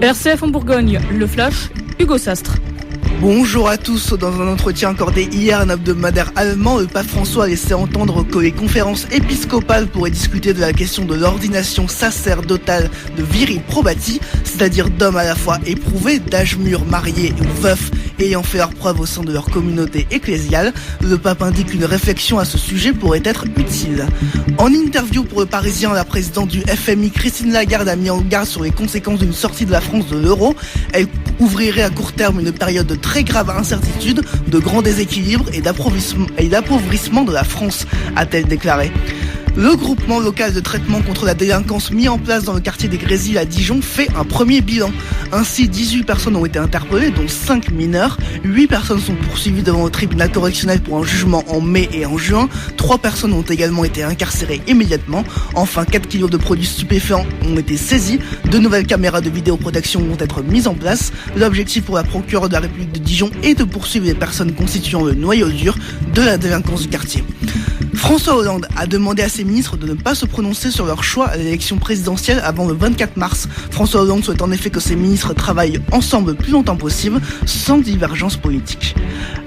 RCF en Bourgogne, le flash, Hugo Sastre. Bonjour à tous. Dans un entretien accordé hier à un hebdomadaire allemand, le pape François a laissé entendre que les conférences épiscopales pourraient discuter de la question de l'ordination sacerdotale de viri probati, c'est-à-dire d'hommes à la fois éprouvés, d'âge mûr, mariés ou veufs, ayant fait leur preuve au sein de leur communauté ecclésiale. Le pape indique qu'une réflexion à ce sujet pourrait être utile. En interview pour le Parisien, la présidente du FMI, Christine Lagarde, a mis en garde sur les conséquences d'une sortie de la France de l'euro. Elle ouvrirait à court terme une période de très grave incertitude, de grands déséquilibres et d'appauvrissement de la France, a-t-elle déclaré. Le groupement local de traitement contre la délinquance mis en place dans le quartier des Grésilles à Dijon fait un premier bilan. Ainsi, 18 personnes ont été interpellées, dont 5 mineurs. 8 personnes sont poursuivies devant le tribunal correctionnel pour un jugement en mai et en juin. 3 personnes ont également été incarcérées immédiatement. Enfin, 4 kilos de produits stupéfiants ont été saisis. 2 nouvelles caméras de vidéoprotection vont être mises en place. L'objectif pour la procureure de la République de Dijon est de poursuivre les personnes constituant le noyau dur de la délinquance du quartier. François Hollande a demandé à ses ministres de ne pas se prononcer sur leur choix à l'élection présidentielle avant le 24 mars. François Hollande souhaite en effet que ses ministres travaillent ensemble le plus longtemps possible, sans divergence politique.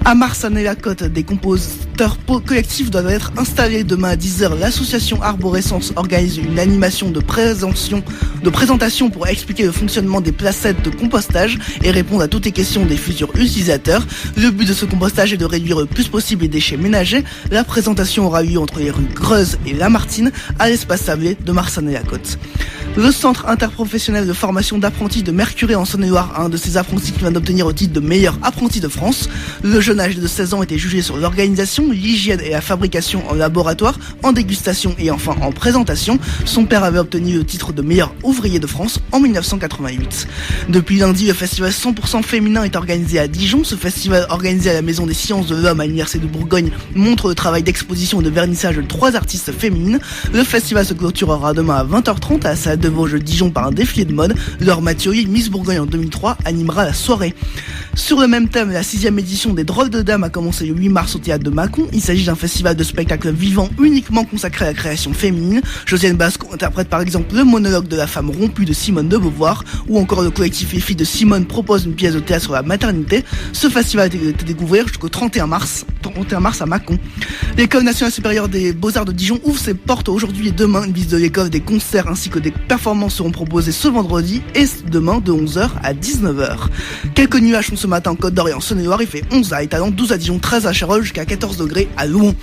À Marsanne-et-la-Côte, des compositeurs collectifs doivent être installés demain à 10h. L'association Arborescence organise une animation de présentation pour expliquer le fonctionnement des placettes de compostage et répondre à toutes les questions des futurs utilisateurs. Le but de ce compostage est de réduire le plus possible les déchets ménagers. La présentation aura lieu entre les rues Greuze et Lamartine, à l'espace Sablé de Marsanne-et-la-Côte. Le centre interprofessionnel de formation d'apprentis de Mercurey en Saône-et-Loire a un de ses apprentis qui vient d'obtenir le titre de meilleur apprenti de France. Le jeune âgé de 16 ans était jugé sur l'organisation, l'hygiène et la fabrication en laboratoire, en dégustation et enfin en présentation. Son père avait obtenu le titre de meilleur ouvrier de France en 1988. Depuis lundi, le festival 100% féminin est organisé à Dijon. Ce festival organisé à la Maison des Sciences de l'Homme à l'Université de Bourgogne montre le travail d'exposition et de vernissage de 3 artistes féminines. Le festival se clôturera demain à 20h30 à la salle de Vosges Dijon par un défilé de mode. Laure Mathioli, Miss Bourgogne en 2003, animera la soirée. Sur le même thème, la 6e édition des Drôles de Dames a commencé le 8 mars au théâtre de Mâcon. Il s'agit d'un festival de spectacles vivants uniquement consacré à la création féminine. Josiane Basco interprète par exemple le monologue de la femme rompue de Simone de Beauvoir, ou encore le collectif Les Filles de Simone propose une pièce de théâtre sur la maternité. Ce festival est à découvrir jusqu'au 31 mars à Mâcon. L'École nationale supérieure des beaux-arts de Dijon ouvre ses portes aujourd'hui et demain. Une visite de l'école, des concerts ainsi que des performances seront proposées ce vendredi et demain de 11h à 19h. Quelques nuages sont ce matin en Côte d'Or et en Saône-et-Loire. Il fait 11 à Étalon, 12 à Dijon, 13 à Charolles, jusqu'à 14 degrés à Louhans.